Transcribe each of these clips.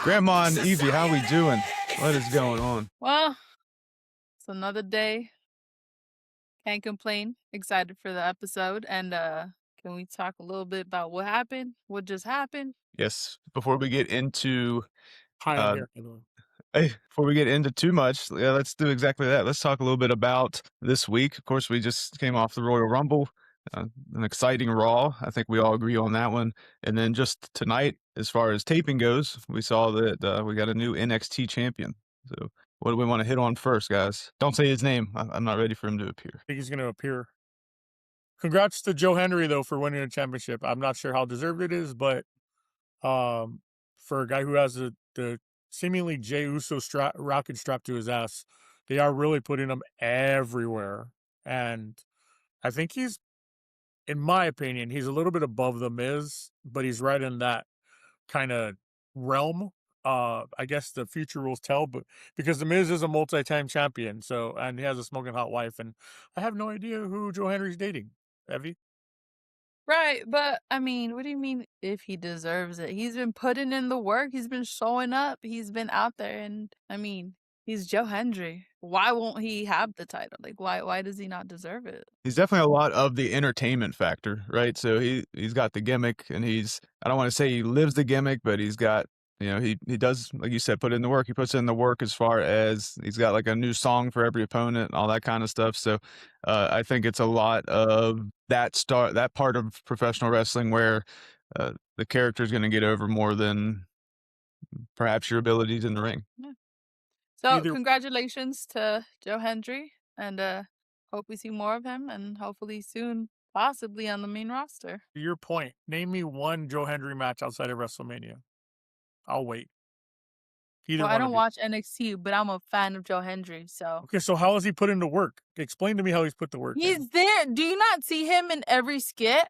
Grandma and Evie, how we doing? What is going on? Well, it's another day. Can't complain. Excited for the episode. And can we talk a little bit about what happened? What just happened? Yes, before we get into Hi, I'm uh here. Hello. before we get into too much, yeah, let's do exactly that. Let's talk a little bit about this week. Of course, we just came off the Royal Rumble, an exciting Raw. I think we all agree on that one. And then just tonight, as far as taping goes, we saw that we got a new NXT champion. So, what do we want to hit on first, guys? Don't say his name. I'm not ready for him to appear. I think he's going to appear. Congrats to Joe Henry, though, for winning a championship. I'm not sure how deserved it is, but for a guy who has the seemingly Jey Uso rocket strapped to his ass, they are really putting him everywhere. And I think he's, in my opinion, he's a little bit above The Miz, but he's right in that kind of realm. I guess the future will tell, but because The Miz is a multi-time champion, so and he has a smoking hot wife, and I have no idea who Joe Henry's dating. Evie? Right. But I mean, what do you mean if he deserves it? He's been putting in the work. He's been showing up. He's been out there. And I mean, he's Joe Hendry. Why won't he have the title? Like, why does he not deserve it? He's definitely a lot of the entertainment factor, right? So he's got the gimmick, and I don't want to say he lives the gimmick, but he's got, he does, like you said, put in the work. He puts in the work as far as he's got like a new song for every opponent, all that kind of stuff. So I think it's a lot of that part of professional wrestling where the character is going to get over more than perhaps your abilities in the ring. Yeah. So Either congratulations to Joe Hendry, and hope we see more of him, and hopefully soon, possibly on the main roster. to your point, name me one Joe Henry match outside of WrestleMania. I'll wait. Either Well, I one don't of you. watch NXT, but I'm a fan of Joe Hendry, so Okay, so how has he put into work? Explain to me how he's put the work in. he's there. Do you not see him in every skit?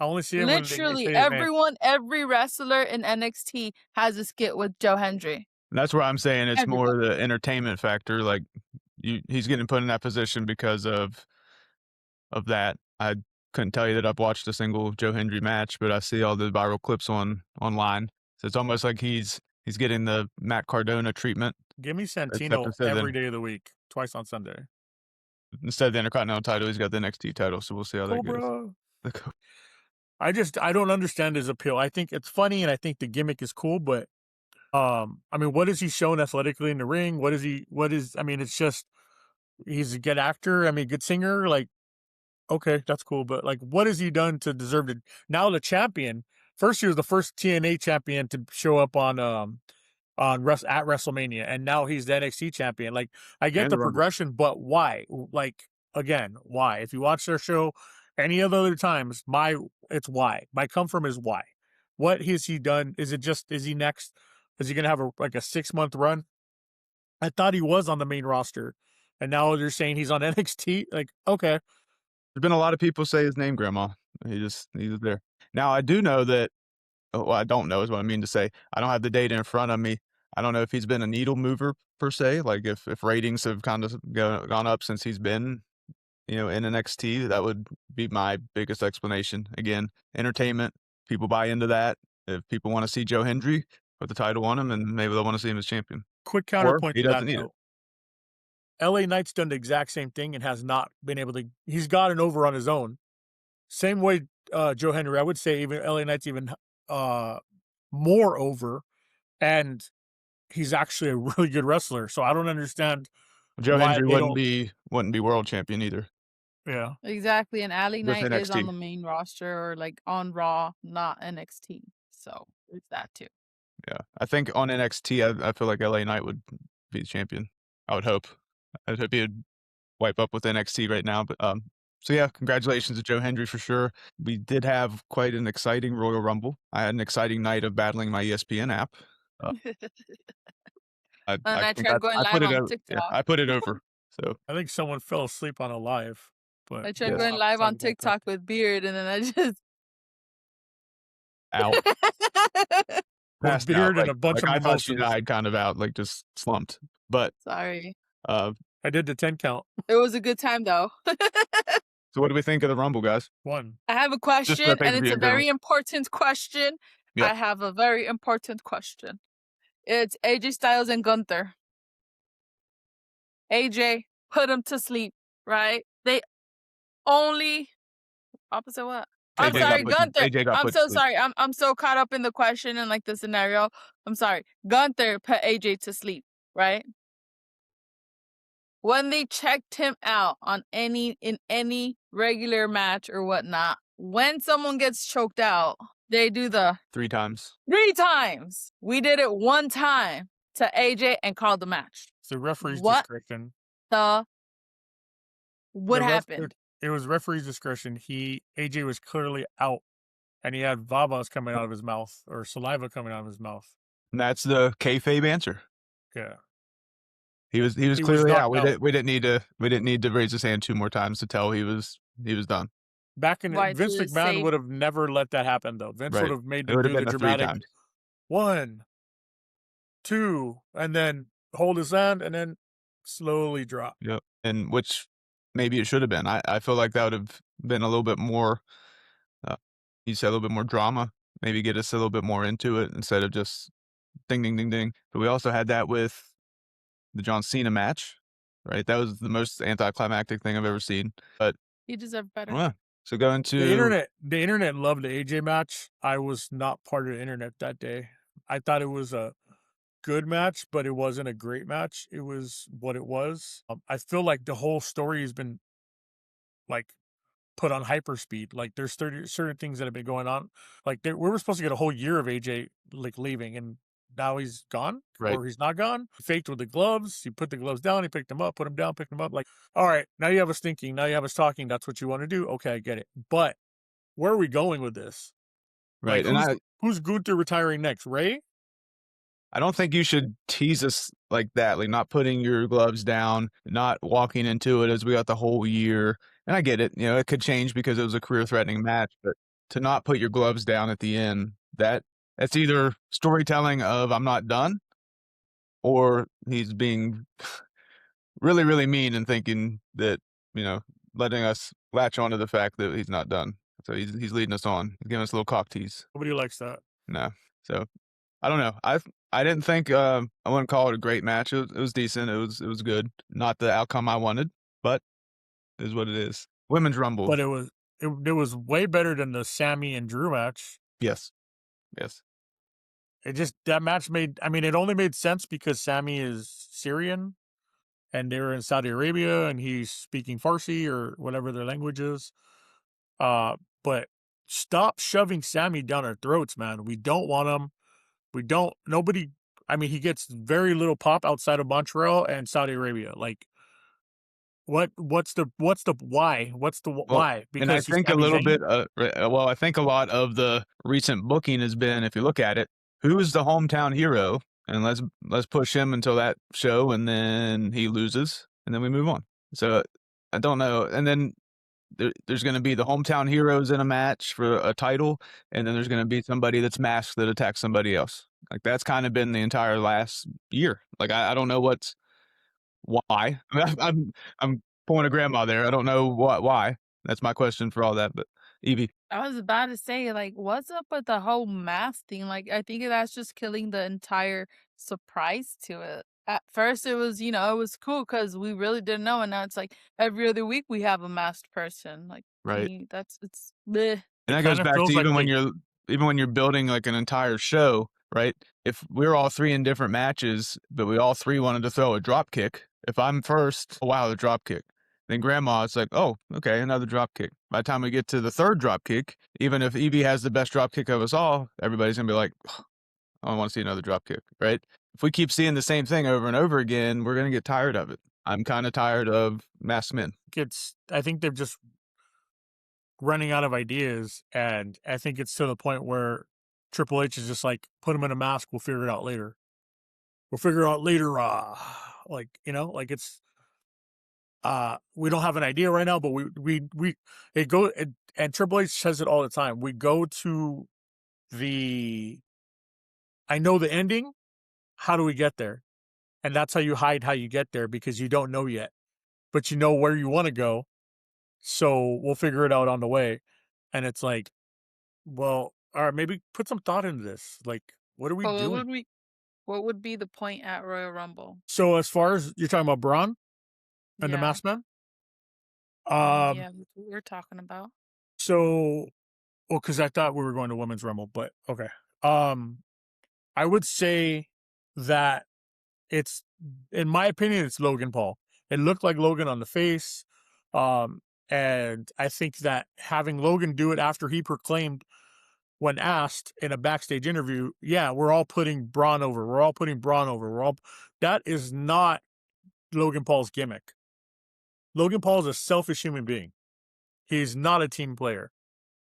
I only see him when they Literally, say his name. every wrestler in NXT has a skit with Joe Hendry. That's where I'm saying it's more Everybody. the entertainment factor. Like he's getting put in that position because of that. I couldn't tell you that I've watched a single Joe Hendry match, but I see all the viral clips online. So it's almost like he's getting the Matt Cardona treatment. Give me Except Santino instead every day of the week, twice on Sunday. of the Intercontinental title, he's got the NXT title. So we'll see how that goes. Cobra. The I don't understand his appeal. I think it's funny and I think the gimmick is cool, but I mean, what has he shown athletically in the ring? I mean, it's just he's a good actor, I mean, good singer, like okay, that's cool, but like what has he done to deserve it? Now the champion, first he was the first TNA champion to show up at WrestleMania, and now he's the NXT champion. Like I get And the the Rumble. progression, but why? Like again, why? If you watch their show any of the other times, it's why. My come from is why. What has he done? Is he next? Is he gonna have a 6-month run? I thought he was on the main roster, and now they're saying he's on NXT. Like, okay, There's been a lot of people say his name, Grandma. He's there. Now I do know that. Well, I don't know is what I mean to say. I don't have the data in front of me. I don't know if he's been a needle mover per se, like if ratings have kind of gone up since he's been, in NXT. That would be my biggest explanation. Again, entertainment. People buy into that. If people want to see Joe Hendry, put the title on him, and maybe they'll want to see him as champion. quick Or counterpoint he to doesn't that need it. though. LA Knight's done the exact same thing and has not been able to. He's gotten over on his own. Same way Joe Henry. I would say even LA Knight's even more over, and he's actually a really good wrestler. So I don't understand Joe why Hendry they wouldn't be world champion either Yeah, Exactly, and Ali with Knight is on the NXT. main roster or like on Raw, not NXT. So there's that too. Yeah, I think on NXT, I feel like LA Knight would be the champion. I would hope. I'd hope he would wipe up with NXT right now. But so yeah, congratulations to Joe Hendry for sure. We did have quite an exciting Royal Rumble. I had an exciting night of battling my ESPN app. Uh, And I I think tried going I put live it on over. Yeah, TikTok. I put it over. So I think someone fell asleep on a live, but I tried Yes. going we'll have to live talk on about that. TikTok with Beard, and then I just out, With passed out. Beard and a bunch of I thought she mimosas. died, kind of out, like just slumped. But sorry. uh, I did the 10 count. It was a good time though. so what do we think of the Rumble, guys? One. I have a Just question, the and it's pay-per-view a in general. very important question. Yeah. I have a very important question. It's AJ Styles and Gunther. AJ put him to sleep, right? They only opposite what? I'm sorry, Gunther. AJ got I'm put to so sleep. sorry. I'm so caught up in the question and like the scenario. I'm sorry. Gunther put AJ to sleep, right? When they checked him out on in any regular match or whatnot, when someone gets choked out, they do the 3 times. 3 times. We did it 1 time to AJ and called the match. It's the referee's What discretion. the what The ref, happened? it was referee's discretion. AJ was clearly out, and he had babas coming out of his mouth or saliva coming out of his mouth. And that's the kayfabe answer. Yeah, He was he was clearly out. knocked out. We didn't need to raise his hand 2 more times to tell he was done. Back in Why Vince to McMahon save would have never let that happen though. Vince would Right. have made It him would have do the been the 3 dramatic times. 1, 2, and then hold his hand and then slowly drop. Yep. And which maybe it should have been. I feel like that would have been a little bit more, you said a little bit more drama, maybe get us a little bit more into it instead of just ding, ding, ding, ding. But we also had that with the John Cena match, right? That was the most anticlimactic thing I've ever seen. But he deserved better? yeah. So going to The internet loved the AJ match. I was not part of the internet that day. I thought it was a good match, but it wasn't a great match. It was what it was. I feel like the whole story has been like put on hyperspeed. Like there's certain things that have been going on. Like we were supposed to get a whole year of AJ like leaving, and now he's gone right. or he's not gone. He faked with the gloves. He put the gloves down. He picked them up, put them down, picked them up. Like, all right, now you have us thinking. Now you have us talking. That's what you want to do. Okay, I get it. But where are we going with this? Right. Like, And who's Gunther retiring next? Ray? I don't think you should tease us like that, like not putting your gloves down, not walking into it as we got the whole year. And I get it, it could change because it was a career-threatening match, but to not put your gloves down at the end, that's either storytelling of I'm not done, or he's being really, really mean and thinking that, letting us latch onto the fact that he's not done. So he's leading us on. He's giving us a little cock tease. Nobody likes that. No. So I don't know. I didn't think I wouldn't call it a great match. It was decent. It was good. Not the outcome I wanted, but it is what it is. Women's Rumble. But it was way better than the Sammy and Drew match. Yes. Yes. That match it only made sense because Sammy is Syrian and they're in Saudi Arabia and he's speaking Farsi or whatever their language is. But stop shoving Sammy down our throats, man. We don't want him. He gets very little pop outside of Montreal and Saudi Arabia. Like, what's the why? What's the Well, why? and I Because he's think a Sami little Zayn? bit, I think a lot of the recent booking has been, if you look at it, who is the hometown hero, and let's push him until that show, and then he loses, and then we move on. So I don't know, and then there's going to be the hometown heroes in a match for a title, and then there's going to be somebody that's masked that attacks somebody else. Like that's kind of been the entire last year. Like I don't know why. I mean, I'm pulling a grandma there. I don't know why. That's my question for all that. But Evie, I was about to say, like, what's up with the whole mask thing? Like, I think that's just killing the entire surprise to it. At first, it was, it was cool because we really didn't know, and now it's like every other week we have a masked person. Like, to right? me, it's bleh. And It that goes kind of back to feels like even when you're building like an entire show, right? If we're all 3 in different matches, but we all 3 wanted to throw a drop kick, if I'm first, oh, wow, the drop kick. Then grandma, it's like, oh, okay, another drop kick. By the time we get to the 3rd drop kick, even if Evie has the best drop kick of us all, everybody's gonna be like, I don't want to see another drop kick, right? If we keep seeing the same thing over and over again, we're gonna get tired of it. I'm kind of tired of masked men. I think they're just running out of ideas, and I think it's to the point where Triple H is just like, put him in a mask, we'll figure it out later. We'll figure it out later. Like it's we don't have an idea right now, but and Triple H says it all the time. We go to I know the ending. How do we get there? And that's how you hide how you get there, because you don't know yet, but you know where you want to go. So we'll figure it out on the way. And it's like, well, all right, maybe put some thought into this. Like, what are we What doing? would we What would be the point at Royal Rumble? So as far as you're talking about Braun and the Yeah. Masked Man, um, Yeah, that's what we're talking about. so well, because I thought we were going to Women's Rumble, but okay. Um, I would say that it's, in my opinion, it's Logan Paul. It looked like Logan on the face. Um, and I think that having Logan do it after he proclaimed, when asked in a backstage interview, yeah, we're all putting Braun over. We're all putting Braun over. That is not Logan Paul's gimmick. Logan Paul is a selfish human being. He's not a team player.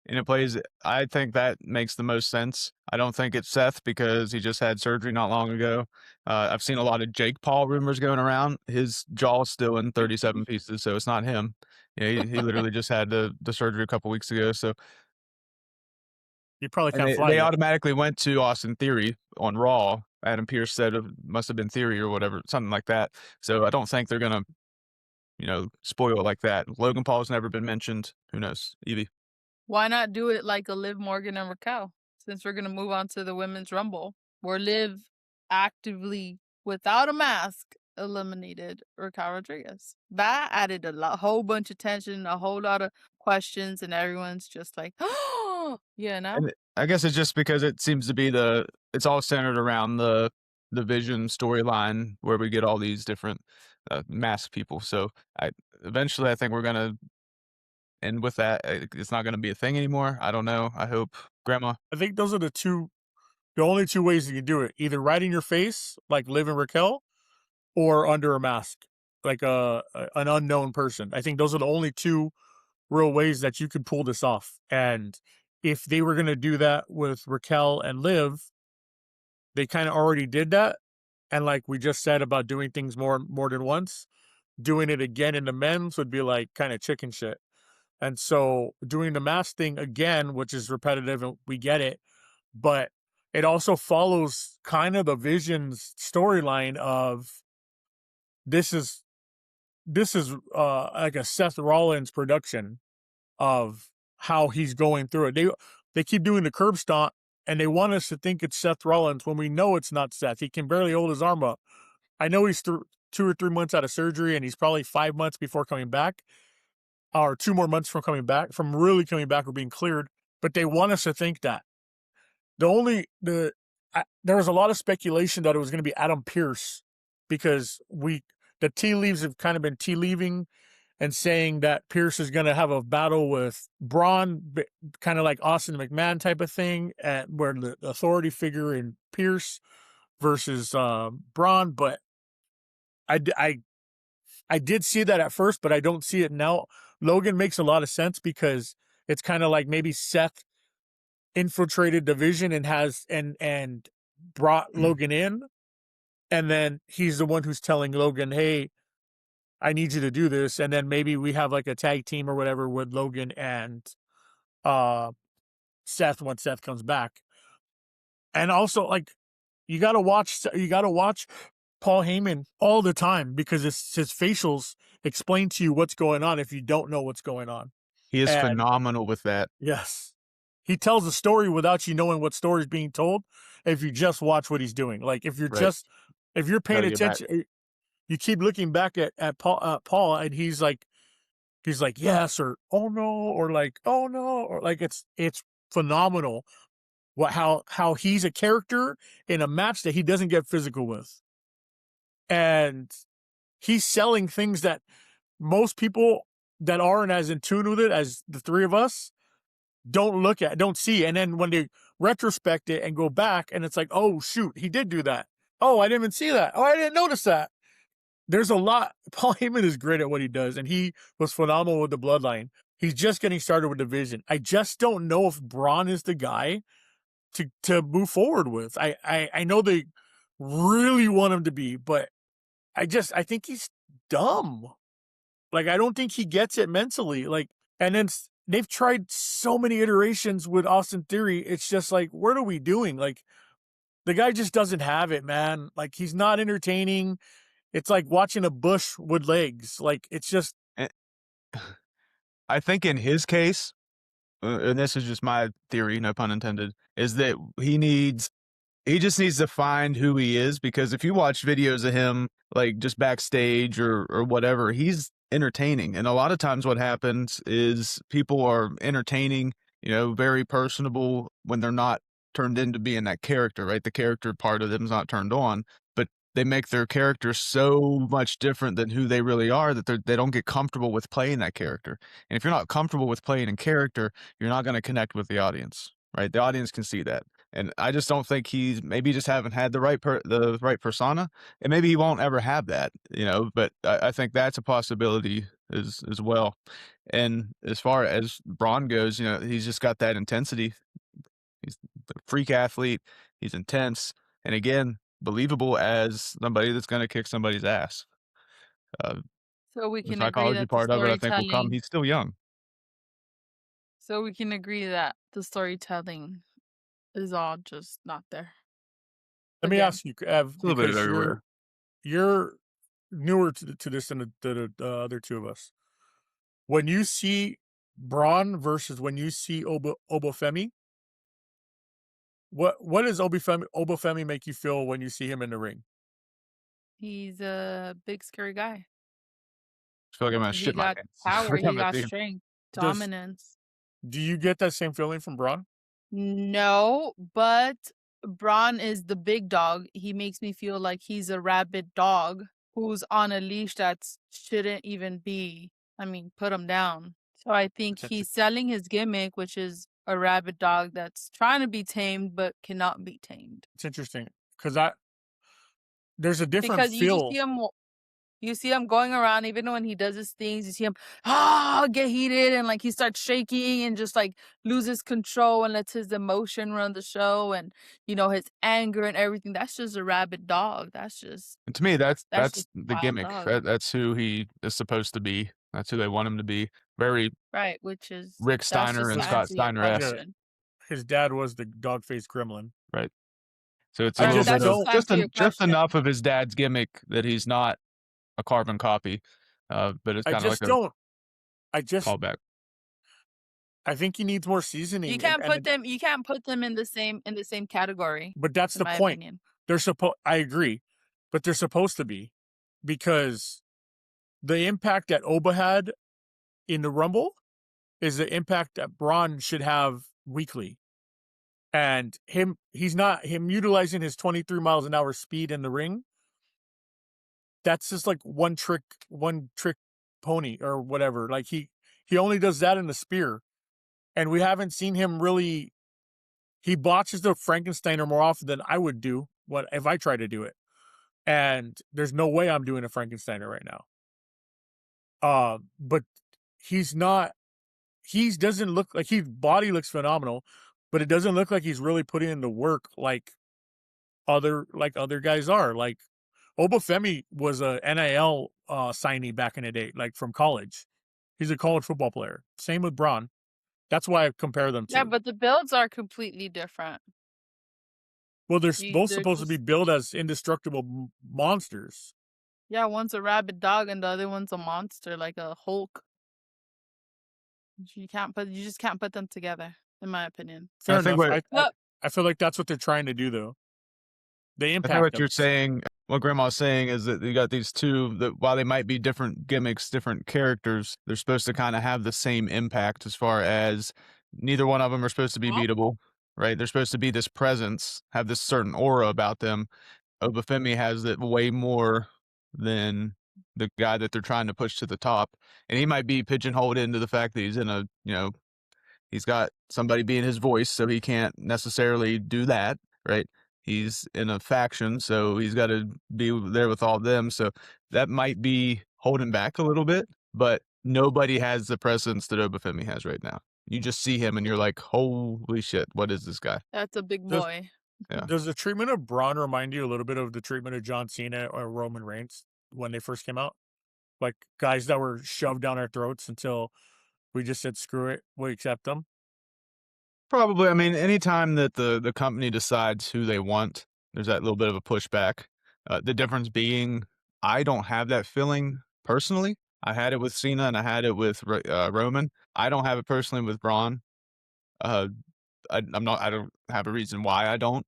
And it plays I think that makes the most sense. I don't think it's Seth because he just had surgery not long ago. I've seen a lot of Jake Paul rumors going around. His jaw's still in 37 pieces, so it's not him. Yeah, he literally just had the surgery a couple weeks ago, so He probably and can't fly they yet. automatically went to Austin Theory on Raw. Adam Pearce said it must have been Theory or whatever, something like that. So I don't think they're gonna, spoil it like that. Logan Paul's never been mentioned. Who knows? Evie. Why not do it like a Liv Morgan and Raquel? Since we're gonna move on to the Women's Rumble, where Liv actively, without a mask, eliminated Raquel Rodriguez. That added whole bunch of tension, a whole lot of questions, and everyone's just like, oh, And I guess it's just because it seems to be it's all centered around the Vision storyline where we get all these different masked people. So I think we're gonna end with that. It's not gonna be a thing anymore. I don't know. I hope, Grandma. I think those are the only two ways you can do it. Either right in your face, like Liv and Raquel, or under a mask, like an unknown person. I think those are the only two real ways that you could pull this off. And if they were going to do that with Raquel and Liv, they kind of already did that. And like we just said about doing things more than once, doing it again in the men's would be like kind of chicken shit. And so doing the mask thing again, which is repetitive, and we get it, but it also follows kind of the Vision's storyline of this is like a Seth Rollins production of how he's going through it. They keep doing the curb stomp and they want us to think it's Seth Rollins when we know it's not Seth. He can barely hold his arm up. I know he's 2 or 3 months out of surgery and he's probably 5 months before coming back, or 2 more months from coming back, from really coming back or being cleared. But they want us to think that. There was a lot of speculation that it was going to be Adam Pearce because the tea leaves have kind of been tea leaving and saying that Pearce is going to have a battle with Braun, kind of like Austin McMahon type of thing, where the authority figure in Pearce versus Braun. But I did see that at first, but I don't see it now. Logan makes a lot of sense because it's kind of like maybe Seth infiltrated Division and brought Logan in, and then he's the one who's telling Logan, "Hey, I need you to do this," and then maybe we have like a tag team or whatever with Logan and uh Seth when Seth comes back. And also, like, you gotta watch Paul Heyman all the time because his facials explain to you what's going on if you don't know what's going on. He is And phenomenal with that. yes, he tells a story without you knowing what story is being told if you just watch what he's doing. Like Right. if you're paying Gotta get back. attention, you keep looking back at Paul, and he's like yes, or oh no, or like oh no, or like it's phenomenal how he's a character in a match that he doesn't get physical with, and he's selling things that most people that aren't as in tune with it as the three of us don't see. And then when they retrospect it and go back, and it's like, oh shoot, he did do that. Oh, I didn't even see that. Oh, I didn't notice that. There's a lot. Paul Heyman is great at what he does, and he was phenomenal with the Bloodline. He's just getting started with Division. I just don't know if Braun is the guy to move forward with. I know they really want him to be, but I think he's dumb. Like, I don't think he gets it mentally. Like, and then they've tried so many iterations with Austin Theory. It's just like, what are we doing? Like, the guy just doesn't have it, man. Like, he's not entertaining. It's like watching a bush with legs. Like, it's just, Eh, I think in his case, and this is just my theory, no pun intended, is that he needs He just needs to find who he is, because if you watch videos of him, like, just backstage or whatever, he's entertaining, and a lot of times what happens is people are entertaining, very personable when they're not turned into being that character, right? The character part of them's not turned on, but they make their character so much different than who they really are that they don't get comfortable with playing that character, and if you're not comfortable with playing in character, you're not gonna connect with the audience, right? The audience can see that. And I just don't think he's maybe just haven't had the right persona, and maybe he won't ever have that, but I think that's a possibility as well. And as far as Braun goes, he's just got that intensity. He's a freak athlete, he's intense, and again, believable as somebody that's gonna kick somebody's ass. Uh, So we the can agree psychology that the part of it, I think, will come. storytelling He's still young. so we can agree that the storytelling is all just not there. Let me Again. ask you, Ev, It's a little bit of because everywhere. you're newer to this than the other two of us. When you see Braun versus when you see Obafemi, what does Obafemi make you feel when you see him in the ring? He's a big scary guy. I feel like I'm gonna He shit my got pants power, every he time I got see him. strength, Does dominance. do you get that same feeling from Braun? No, but Braun is the big dog. He makes me feel like he's a rabid dog who's on a leash that shouldn't even be. I mean, put him down. So I think That's inter- he's selling his gimmick, which is a rabid dog that's trying to be tamed but cannot be tamed. it's interesting because I there's a different Because you just feel. you see him going around, even when he does his things, you see him get heated and like he starts shaking and just like loses control and lets his emotion run the show and his anger and everything. That's just a rabid dog. And to me, that's That's that's just the a wild gimmick. dog. That's who he is supposed to be. That's who they want him to be. Very Right, which is Rick that's Steiner just and His Scott nasty Steiner-esque, yeah, aggression. his dad was the dog faced gremlin. right? So it's a I That's little just bit that's of just to don't. just answer en your just question. enough of his dad's gimmick that he's not a carbon copy, but it's I kinda like just a don't. I just. callback. I think he needs more seasoning, You can't put them in the same category, but that's in the my point. opinion. I agree, but they're supposed to be because the impact that Oba had in the Rumble is the impact that Braun should have weekly. And he's not him utilizing his 23 miles an hour speed in the ring. That's just like one trick pony or whatever. Like he only does that in the spear, and we haven't seen him really. He botches the Frankensteiner more often than I would do. What if I try to do it? And there's no way I'm doing a Frankensteiner right now. But he's not. He doesn't look like his body looks phenomenal, but it doesn't look like he's really putting in the work like other guys are. Like Obafemi was a NIL signee back in the day, like from college. He's a college football player. Same with Braun. That's why I compare them Yeah, to. but the builds are completely different. Well, they're both They're supposed to be just billed as indestructible monsters. yeah, one's a rabid dog and the other one's a monster, like a Hulk. You just can't put them together, in my opinion. Fair I think enough. what But I feel like that's what they're trying to do, though. They I think impact what them. you're saying, what Grandma's saying is that you got these two that while they might be different gimmicks, different characters, they're supposed to kinda have the same impact as far as neither one of them are supposed to be beatable, right? They're supposed to be this presence, have this certain aura about them. Obafemi has it way more than the guy that they're trying to push to the top, and he might be pigeonholed into the fact that he's in a, he's got somebody being his voice, so he can't necessarily do that, right? He's in a faction, so he's got to be there with all of them. So that might be holding back a little bit, but nobody has the presence that Obafemi has right now. You just see him and you're like, holy shit, what is this guy? that's a big Does boy. Yeah. does the treatment of Braun remind you a little bit of the treatment of John Cena or Roman Reigns when they first came out? Like guys that were shoved down our throats until we just said screw it, we accept them. Probably. I mean, anytime that the company decides who they want, there's that little bit of a pushback. The difference being, I don't have that feeling personally. I had it with Cena and I had it with Roman. I don't have it personally with Braun. Uh, I'm not. I don't have a reason why I don't.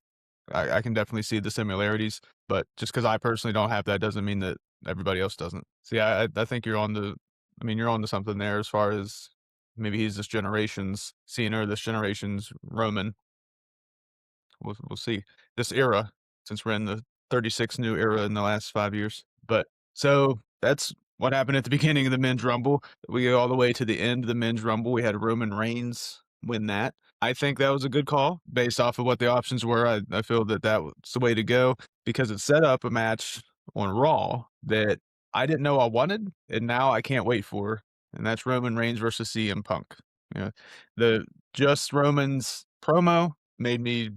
I can definitely see the similarities, but just because I personally don't have that doesn't mean that everybody else doesn't. See, I think you're on the I mean, you're on to something there as far as maybe he's this generation's Cena or this generation's Roman. We'll see. This era, since we're in the 36 new era in the last 5 years. But so that's what happened at the beginning of the Men's Rumble. We go all the way to the end of the Men's Rumble. We had Roman Reigns win that. I think that was a good call based off of what the options were. I feel that that was the way to go because it set up a match on Raw that I didn't know I wanted, and now I can't wait for, and that's Roman Reigns versus CM Punk. You know, the just Roman's promo made me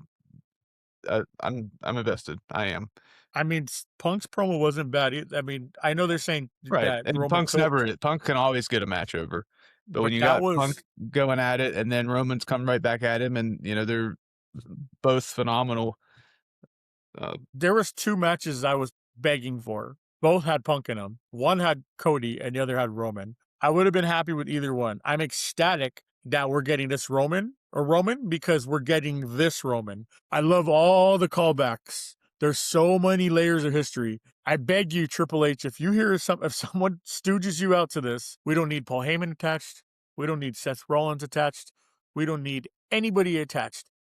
I'm invested. I am. I mean, Punk's promo wasn't bad. I mean, I know they're saying Right, that and Roman Punk's could, never Punk can always get a match over, but when but you that got Punk was going at it and then Roman's coming right back at him and, they're both phenomenal, uh, there was 2 matches I was begging for. Both had Punk in them. One had Cody and the other had Roman. I would have been happy with either one. I'm ecstatic that we're getting this Roman because we're getting this Roman. I love all the callbacks. There's so many layers of history. I beg you, Triple H, if you hear if someone stooges you out to this, we don't need Paul Heyman attached. We don't need Seth Rollins attached. We don't need anybody attached.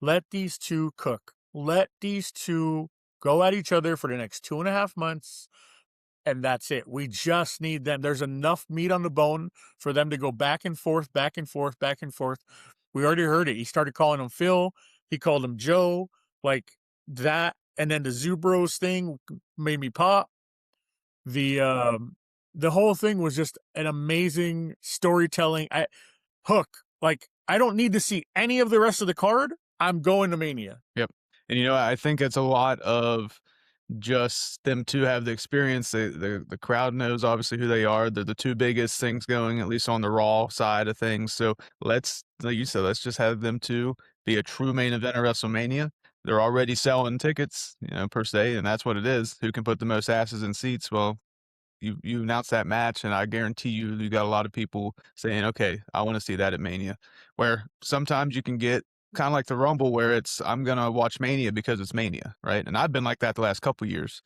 Let these two cook. Let these two go at each other for the next 2.5 months, and that's it. We just need them. There's enough meat on the bone for them to go back and forth, back and forth, back and forth. We already heard it. He started calling him Phil. He called him Joe, like that. And then the Zubros thing made me pop. The whole thing was just an amazing storytelling hook. Like, I don't need to see any of the rest of the card. I'm going to Mania. yep, and, I think it's a lot of just them to have the experience. The crowd knows obviously who they are. They're the 2 biggest things going, at least on the Raw side of things, so let's like you said, let's just have them 2 be a true main event of WrestleMania. They're already selling tickets, per se, and that's what it is. Who can put the most asses in seats? Well, you announce that match, and I guarantee you got a lot of people saying, "Okay, I want to see that at Mania." Where sometimes you can get kind of like the Rumble, where it's I'm gonna watch Mania because it's Mania, right? And I've been like that the last couple years.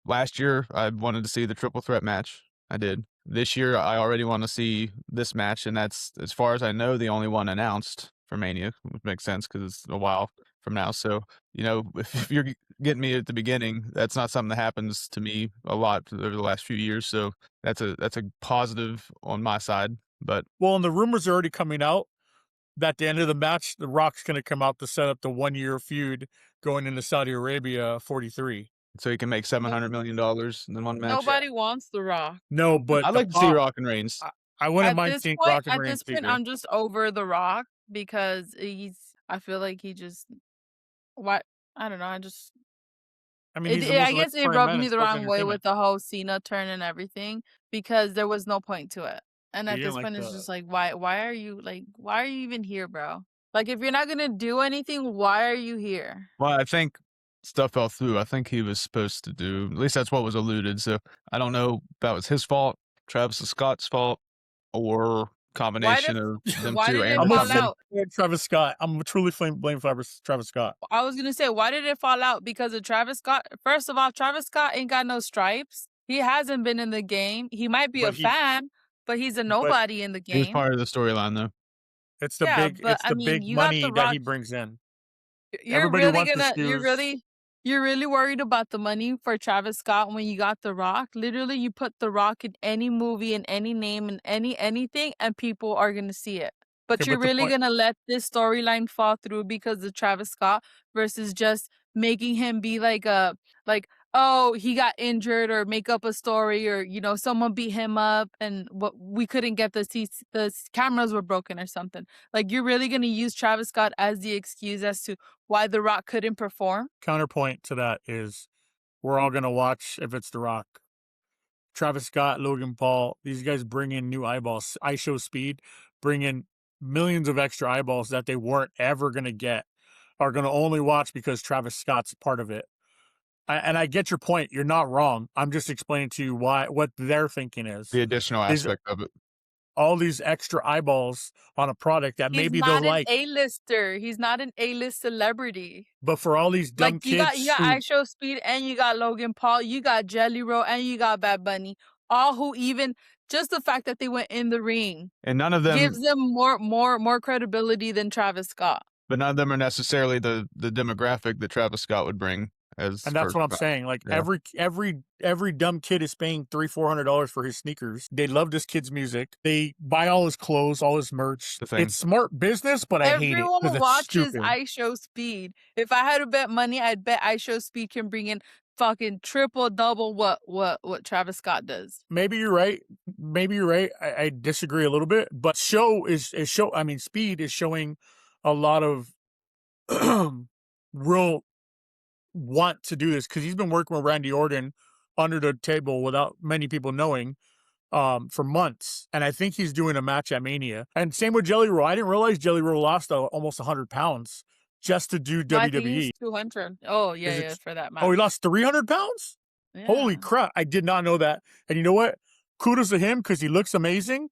Last year, I wanted to see the triple threat match. I did. This year, I already want to see this match, and that's, as far as I know, the only one announced for Mania, which makes sense because it's a while from now. So, if you're getting me at the beginning, that's not something that happens to me a lot over the last few years. So that's a positive on my side. But Well, and the rumors are already coming out that at the end of the match, The Rock's going to come out to set up the 1-year feud going into Saudi Arabia 43. so he can make $700 million in one match. Nobody wants The Rock. No, but I'd the like to see pop, Rock and Reigns. I wouldn't mind seeing Rock and At Reigns this point, either. I'm just over The Rock because I feel like he just what I don't know. I mean, he's the most I guess it electrifying rubbed man in me the sports wrong way entertainment. with the whole Cena turn and everything because there was no point to it. And You at didn't this like point, it's the just like, why are you even here, bro? Like, if you're not gonna do anything, why are you here? Well, I think stuff fell through. I think he was supposed to do, at least that's what was alluded. So I don't know if that was his fault, Travis Scott's fault, or Why combination did of them why 2 did it and I'm the gonna fall company. out? fully blame Travis Scott. I'm truly blame Travis Scott. I was gonna say, why did it fall out? Because of Travis Scott. First of all, Travis Scott ain't got no stripes. He hasn't been in the game. He might be a But he, fan, but he's a but nobody in the He was game. part of the storyline, though. Yeah, but it's I the mean, big you got The money that Rock. he brings in. You're Everybody really wants the gonna stews. you're really worried about the money for Travis Scott when you got The Rock? Literally, you put The Rock in any movie, in any name, in anything, and people are gonna see it. Okay, But you're but the really point, gonna let this storyline fall through because of Travis Scott versus just making him be like, oh, he got injured or make up a story or someone beat him up and what we couldn't get the seats, cameras were broken or something. Like, you're really gonna use Travis Scott as the excuse as to why The Rock couldn't perform? counterpoint to that is we're all gonna watch if it's The Rock. Travis Scott, Logan Paul, these guys bring in new eyeballs. I Show Speed, bring in millions of extra eyeballs that they weren't ever gonna get, are gonna only watch because Travis Scott's part of it. And I get your point. You're not wrong. I'm just explaining to you what their thinking is. The additional Is aspect of it. all these extra eyeballs on a product that He's maybe they'll not an like. A-lister. He's not an A-list celebrity. But for all these Like dumb you got kids who, iShow Speed and you got Logan Paul, you got Jelly Roll and you got Bad Bunny, all who even just the fact that they went in the ring And none of them gives them more credibility than Travis Scott. but none of them are necessarily the demographic that Travis Scott would bring as and that's first what I'm round. saying. Like Yeah, every dumb kid is paying $300-$400 for his sneakers. They love this kid's music. They buy all his clothes, all his merch. the thing. It's smart business, but I hate it because Everyone it's watches stupid. iShow Speed. If I had to bet money, I'd bet iShow Speed can bring in fucking triple, double what Travis Scott does. Maybe you're right. Maybe you're right. I disagree a little bit, but I mean, Speed is showing a lot of real want to do this because he's been working with Randy Orton under the table without many people knowing for months. And I think he's doing a match at Mania. And same with Jelly Roll. I didn't realize Jelly Roll lost almost 100 pounds just to do No, I think WWE. he's 200. Oh, yeah, Is yeah, it? for that match. Oh, he lost 300 pounds? Holy Yeah. crap. I did not know that. And you know what? Kudos to him because he looks amazing.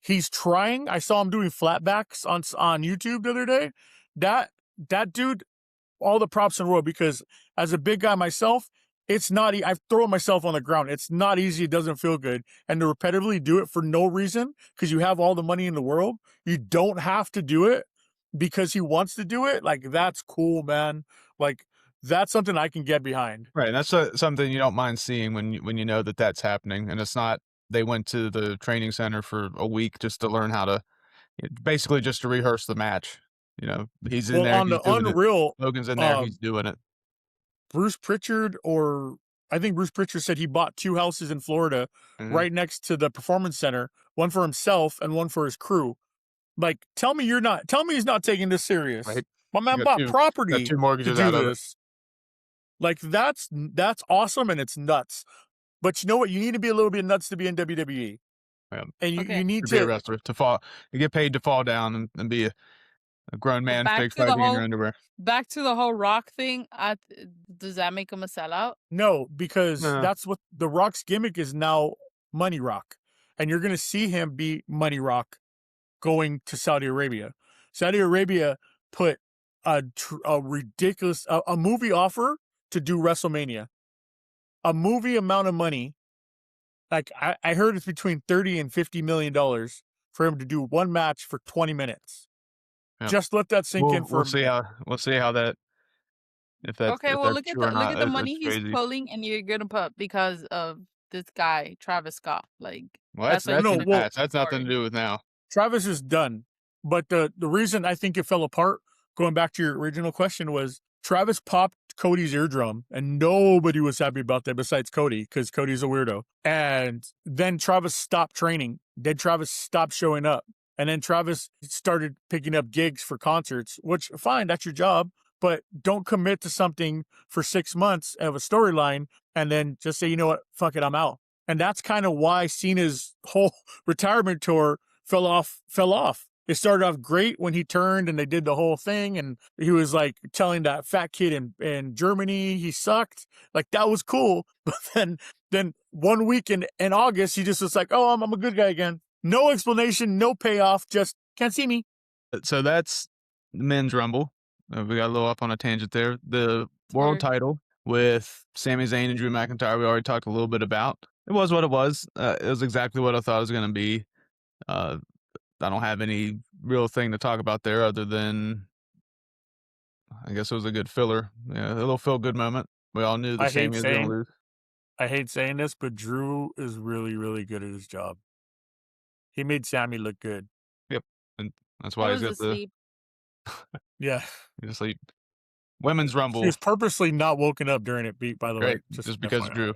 He's trying. I saw him doing flatbacks on YouTube the other day. That dude, all the props in the world because as a big guy myself, it's not. I've thrown myself on the ground. It's not easy. It doesn't feel good, and to repetitively do it for no reason because you have all the money in the world. You don't have to do it because he wants to do it. Like that's cool, man. Like that's something I can get behind. Right, and that's something you don't mind seeing when you know that that's happening, and it's not they went to the training center for a week just to learn how to basically just to rehearse the match. You know, he's in Well, there, on he's the doing it. Unreal, Logan's in there, he's doing it. Bruce Pritchard, or I think Bruce Pritchard said he bought 2 houses in Florida Mhm. right next to the performance center, one for himself and one for his crew. Like, tell me he's not taking this serious. Right. My man Got bought 2 property to mortgages do out of it. this. Like, that's awesome and it's nuts. But you know what? You need to be a little bit nuts to be in WWE. Yeah. And you Okay. need To be a to, wrestler, to fall you get paid to fall down and be a grown But man fake fighting in your underwear. back to the whole Rock thing. Does that make him a sellout? no, because No. that's what The Rock's gimmick is now, Money Rock. And you're going to see him be Money Rock going to Saudi Arabia. Saudi Arabia put a ridiculous a movie offer to do WrestleMania. A movie amount of money. Like I heard it's between $30 and $50 million for him to do one match for 20 minutes. Yeah. Just let that sink in for We'll see how that if that's Okay, well look at true or look not. at the money That's he's crazy. pulling, and you're gonna put because of this guy Travis Scott. Like Well, that's why that's No, in he's the well, past. That's nothing to story. do with now. Travis is done. But the reason I think it fell apart, going back to your original question, was Travis popped Cody's eardrum and nobody was happy about that besides Cody because Cody's a weirdo. And then Travis stopped training. Then Travis stopped showing up. And then Travis started picking up gigs for concerts, which fine, that's your job, but don't commit to something for 6 months of a storyline and then just say, you know what, fuck it, I'm out. And that's kind of why Cena's whole retirement tour fell off. It started off great when he turned and they did the whole thing, and he was like telling that fat kid in Germany he sucked. Like that was cool. But then 1 week in August, he just was like, oh, I'm a good guy again. No explanation, no payoff, just can't see me. So that's the men's rumble. We got a little off on a tangent there. The world Sorry. title with Sami Zayn and Drew McIntyre, we already talked a little bit about. It was what it was. It was exactly what I thought it was going to be. I don't have any real thing to talk about there other than I guess it was a good filler. Yeah, a little feel good moment. We all knew that Sami was going to lose. I hate saying this, but Drew is really, really good at his job. He made Sammy look good. Yep, and that's I why he's was got the asleep. Yeah. he's asleep. Women's He rumble, was purposely not woken up during it, by the way. great, just because FYI. Drew.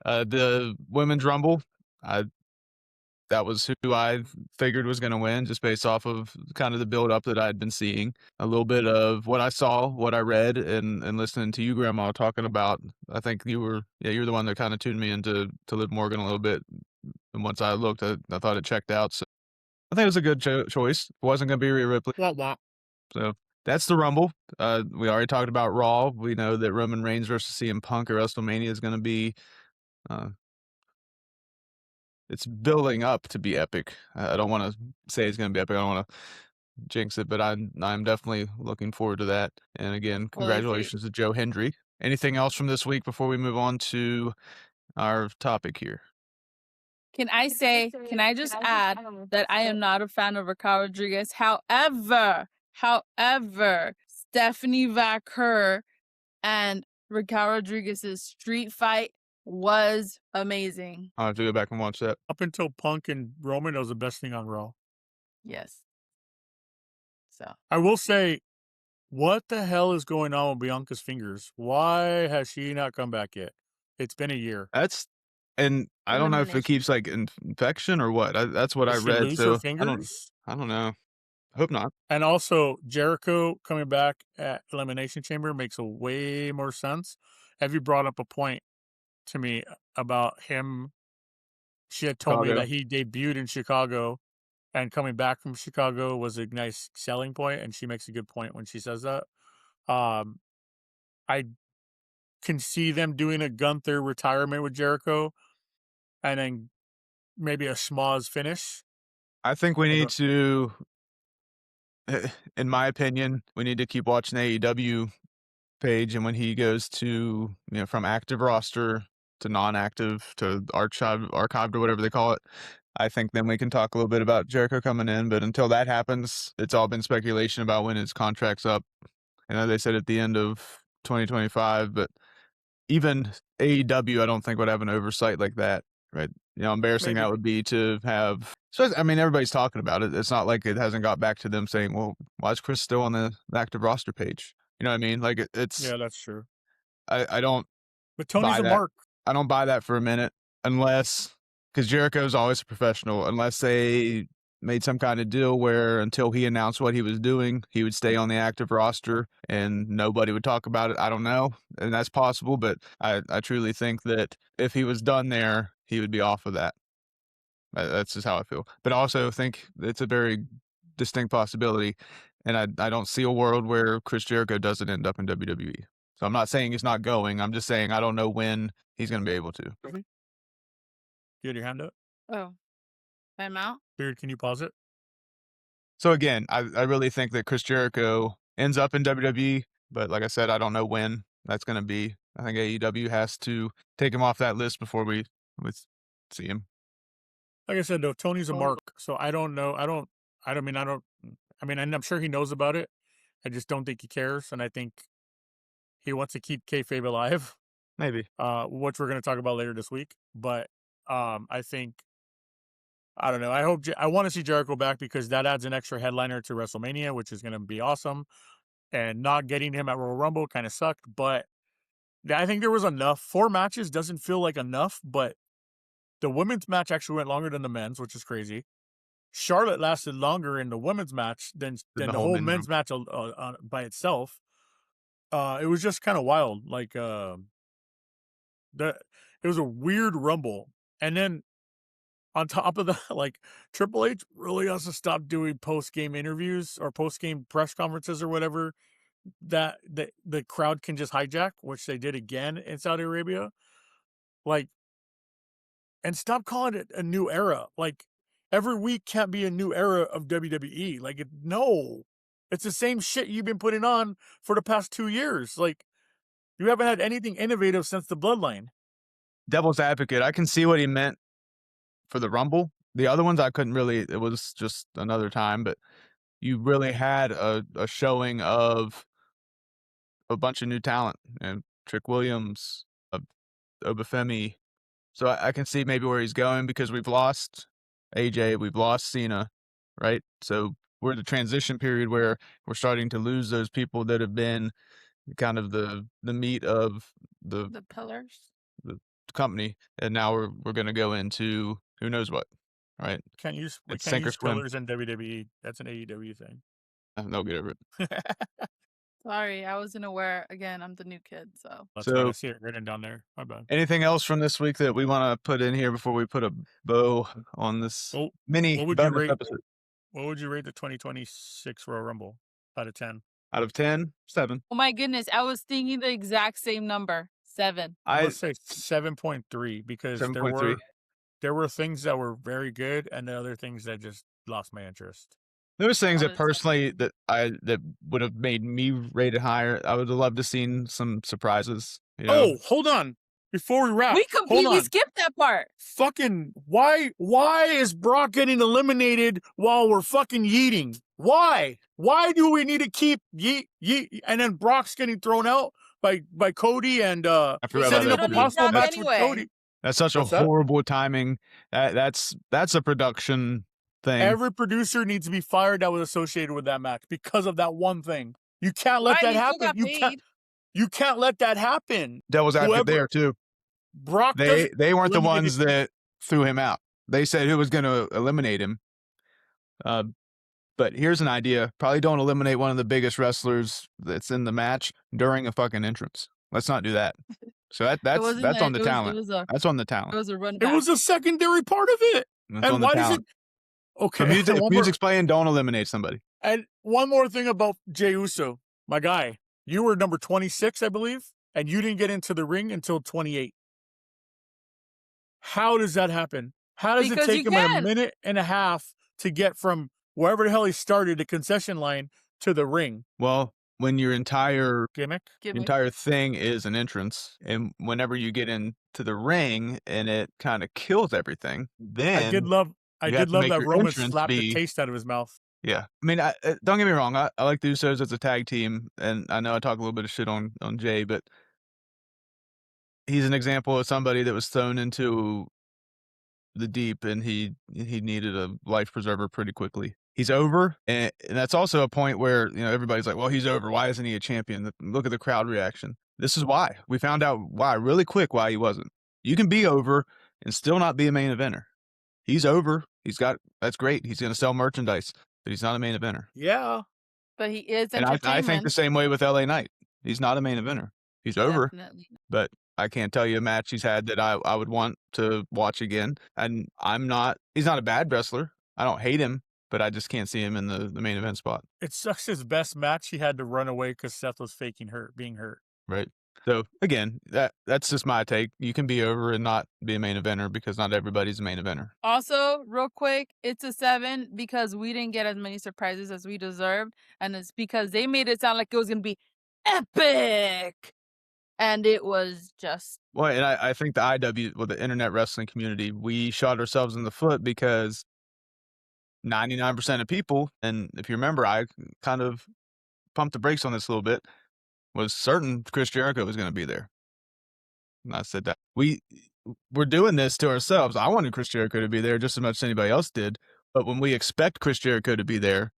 The women's rumble, that was who I figured was going to win, just based off of kind of the build up that I'd been seeing. A little bit of what I saw, what I read, and listening to you, Grandma, talking about. I think you're the one that kind of tuned me into Liv Morgan a little bit. And once I looked, I thought it checked out. So I think it was a good choice. It wasn't going to be Rhea Ripley. So that's the Rumble. We already talked about Raw. We know that Roman Reigns versus CM Punk or WrestleMania is going to be it's building up to be epic. I don't wanna say it's gonna be epic, I don't wanna jinx it, but I'm definitely looking forward to that, and again, Well, if you congratulations to Joe Hendry. Anything else from this week before we move on to our topic here? can I just add that I am not a fan of Raquel Rodriguez. However, Stephanie Vaquer and Raquel Rodriguez's street fight was amazing. I'll have to go back and watch that. Up until Punk and Roman, that was the best thing on Raw. Yes. So I will say, what the hell is going on with Bianca's fingers? Why has she not come back yet? It's been a year. That's and I don't know if it elimination. keeps, like, infection or what. That's what I Did she read, lose her so fingers? I don't know. Hope not. And also, Jericho coming back at Elimination Chamber makes a way more sense. Have you brought up a point to me about him? She had told me Chicago. that he debuted in Chicago, and coming back from Chicago was a nice selling point, and she makes a good point when she says that. Um, I can see them doing a Gunther retirement with Jericho, and then maybe a schmoz finish. I think we I need don't. to in my opinion, we need to keep watching the AEW page, and when he goes to, from active roster to non-active to archived or whatever they call it, I think then we can talk a little bit about Jericho coming in, but until that happens, it's all been speculation about when his contract's up. I know they said at the end of 2025, but even AEW, I don't think would have an oversight like that, right? Embarrassing Maybe. that would be to have. So I mean, everybody's talking about it. It's not like it hasn't got back to them saying, "Well, why is Chris still on the active roster page?" You know what I mean? Like it's Yeah, that's true. I don't But Tony's buy a that. mark. I don't buy that for a minute, unless because Jericho's always a professional. Unless they made some kind of deal where until he announced what he was doing, he would stay on the active roster and nobody would talk about it. I don't know, and that's possible, but I truly think that if he was done there, he would be off of that. That's just how I feel. But I also think it's a very distinct possibility, and I don't see a world where Chris Jericho doesn't end up in WWE. So I'm not saying he's not going. I'm just saying I don't know when he's going to be able to. Really? You had your hand up? Oh, time out. Beard, can you pause it? So again, I really think that Chris Jericho ends up in WWE, but like I said, I don't know when that's going to be. I think AEW has to take him off that list before we see him. Like I said, though, Tony's a mark, so I don't know. I mean, and I'm sure he knows about it. I just don't think he cares, and I think he wants to keep kayfabe alive, Maybe. which we're going to talk about later this week. But I think I don't know. I want to see Jericho back because that adds an extra headliner to WrestleMania, which is going to be awesome. And not getting him at Royal Rumble kind of sucked, but I think there was enough. 4 matches doesn't feel like enough, but the women's match actually went longer than the men's, which is crazy. Charlotte lasted longer in the women's match than In the the whole whole men's men's match by itself. It was just kind of wild. Like it was a weird Rumble, and then on top of that, like Triple H really has to stop doing post game interviews or post game press conferences or whatever that the crowd can just hijack, which they did again in Saudi Arabia. Like, and stop calling it a new era. Like, every week can't be a new era of WWE. Like, no, it's the same shit you've been putting on for the past 2 years. Like, you haven't had anything innovative since the Bloodline. Devil's advocate. I can see what he meant for the Rumble. The other ones I couldn't really. It was just another time, but you really had a showing of a bunch of new talent and Trick Williams, Obafemi. So I can see maybe where he's going because we've lost AJ, we've lost Cena, right? So we're in the transition period where we're starting to lose those people that have been kind of the meat of The pillars. the company, and now we're going to go into who knows what, right? We It's can't sink or use swim. pillars in WWE. That's an AEW thing. They'll get over it. Sorry, I wasn't aware. Again, I'm the new kid, so. That's right. I So see it written down there. My bad. anything else from this week that we want to put in here before we put a bow on this Well, mini what would you bonus rate? episode? What would you rate the 2026 Royal Rumble out of 10? Out of 10, 7. Oh my goodness, I was thinking the exact same number. 7. I'm I gonna say 7.3 because there 7.3. were there were things that were very good, and the other things that just lost my interest. There was things All that the time. personally that would have made me rate it higher. I would have loved to seen some surprises, you know? Oh, hold on. Before we wrap, We hold completely on. skipped that part. Fucking why is Brock getting eliminated while we're fucking yeeting? Why? Why do we need to keep yeet and then Brock's getting thrown out by Cody and I forgot about Because setting we up that a don't too. need possible Brock match with anyway. Cody? That's such a What's that? horrible timing. That's a production thing. Every producer needs to be fired that was associated with that match because of that one thing. You can't let Why? that He still happen. got paid. You can't let that happen. Devil's advocate Whoever there too. Brock They doesn't weren't the eliminate ones it. that threw him out. They said who was going to eliminate him. But here's an idea: probably don't eliminate one of the biggest wrestlers that's in the match during a fucking entrance. Let's not do that. So It that's wasn't on the it talent. was That's on the it talent. was a run It back. was a secondary part of it. That's on And the why does talent. it? Okay. If one more- music's playing, don't eliminate somebody. And one more thing about Jey Uso, my guy. You were number 26, I believe, and you didn't get into the ring until 28. How does that happen? How does Because it you take him a can. minute and a half to get from wherever the hell he started, the concession line, to the ring? Well, when your entire Gimmick? thing is an entrance, and whenever you get into the ring and it kind of kills everything, then I did love you have to make that your Roman entrance slapped the be- taste out of his mouth. Yeah, I mean, don't get me wrong. I like the Usos as a tag team, and I know I talk a little bit of shit on Jay, but he's an example of somebody that was thrown into the deep, and he needed a life preserver pretty quickly. He's over, and that's also a point where everybody's like, "Well, he's over. Why isn't he a champion?" Look at the crowd reaction. This is why we found out why really quick why he wasn't. You can be over and still not be a main eventer. He's over. That's great. He's going to sell merchandise, but he's not a main eventer. Yeah. But he is And entertainment. I think the same way with LA Knight. He's not a main eventer. He's over, Definitely. but I can't tell you a match he's had that I would want to watch again. And he's not a bad wrestler. I don't hate him, but I just can't see him in the main event spot. It sucks his best match. He had to run away because Seth was being hurt. Right. So again, that's just my take. You can be over and not be a main eventer because not everybody's a main eventer. Also, real quick, it's a 7 because we didn't get as many surprises as we deserved, and it's because they made it sound like it was gonna be epic, and it was just Well, and I think the internet wrestling community, we shot ourselves in the foot because 99% of people, and if you remember, I kind of pumped the brakes on this a little bit, was certain Chris Jericho was going to be there. And I said that we're doing this to ourselves. I wanted Chris Jericho to be there just as much as anybody else did. But when we expect Chris Jericho to be there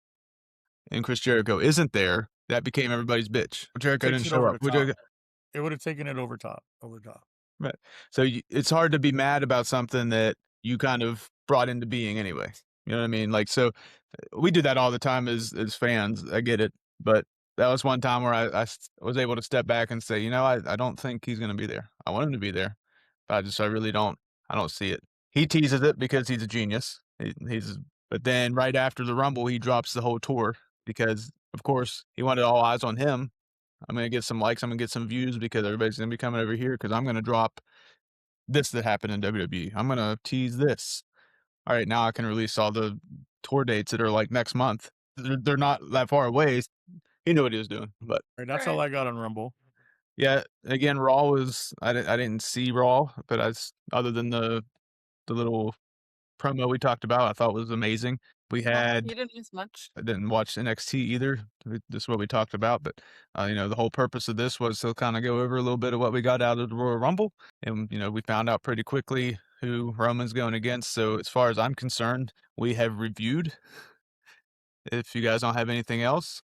and Chris Jericho isn't there, that became everybody's bitch. Jericho didn't show up. It would have taken it over top. Right. So it's hard to be mad about something that you kind of brought into being anyway. You know what I mean? Like, so we do that all the time as fans. I get it. But that was one time where I was able to step back and say, I don't think he's going to be there. I want him to be there, but I really don't. I don't see it. He teases it because he's a genius. But then right after the Rumble, he drops the whole tour because, of course, he wanted all eyes on him. I'm going to get some likes. I'm going to get some views because everybody's going to be coming over here because I'm going to drop this that happened in WWE. I'm going to tease this. All right, now I can release all the tour dates that are like next month. They're not that far away. He knew what he was doing, but Right, that's all I got on Rumble. Yeah, again, Raw was I didn't see Raw, but other than the little promo we talked about, I thought was amazing. We had you didn't miss much. I didn't watch NXT either. This is what we talked about, but the whole purpose of this was to kind of go over a little bit of what we got out of the Royal Rumble, and we found out pretty quickly who Roman's going against. So as far as I'm concerned, we have reviewed. If you guys don't have anything else,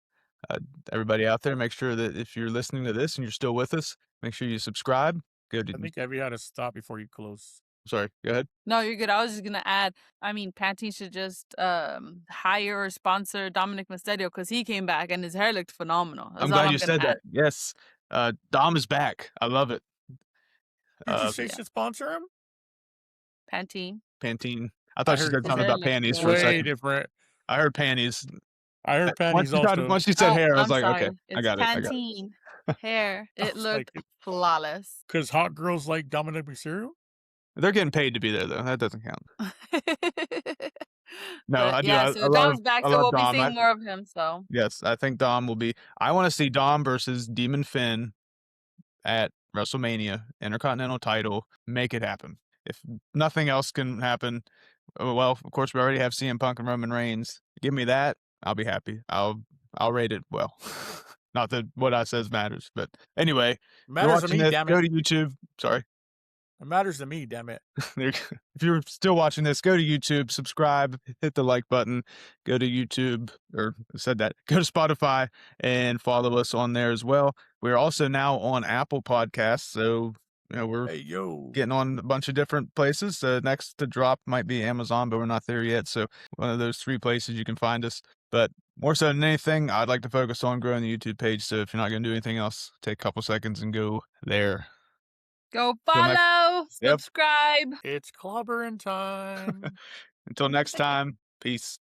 everybody out there, make sure that if you're listening to this and you're still with us, make sure you subscribe. I think Evie had to stop before you close. Sorry, go ahead. No, you're good. I was just gonna add. I mean, Pantene should just hire or sponsor Dominic Mysterio because he came back and his hair looked phenomenal. I'm glad you said that. Yes, Dom is back. I love it. Did you say should sponsor him? Pantene. I thought you said something about panties for a Way second. different. I heard panties. I heard panties also. Once you said hair, I was I'm like, sorry. okay, It's I got it. Pantene hair. It was looked like- flawless. Because hot girls like Dominic Mysterio? They're getting paid to be there, though. That doesn't count. No, But I do. yeah, so Dom's back, I so love we'll be Dom. seeing more of him, so Yes, I think Dom will be. I want to see Dom versus Demon Finn at WrestleMania, Intercontinental title. Make it happen. If nothing else can happen, well, of course we already have CM Punk and Roman Reigns. Give me that, I'll be happy. I'll rate it well. Not that what I says matters, but anyway, if you're Matters to watching me, this, damn go it. to YouTube. Sorry. It matters to me, damn it. If you're still watching this, go to YouTube, subscribe, hit the like button, go to YouTube, or I said that, go to Spotify and follow us on there as well. We're also now on Apple Podcasts, so we're Hey, yo. getting on a bunch of different places. Next to drop might be Amazon, but we're not there yet. So one of those 3 places you can find us. But more so than anything, I'd like to focus on growing the YouTube page. So if you're not going to do anything else, take a couple seconds and go there. go Till next, follow, yep. subscribe. It's clobbering time. Until next time, peace.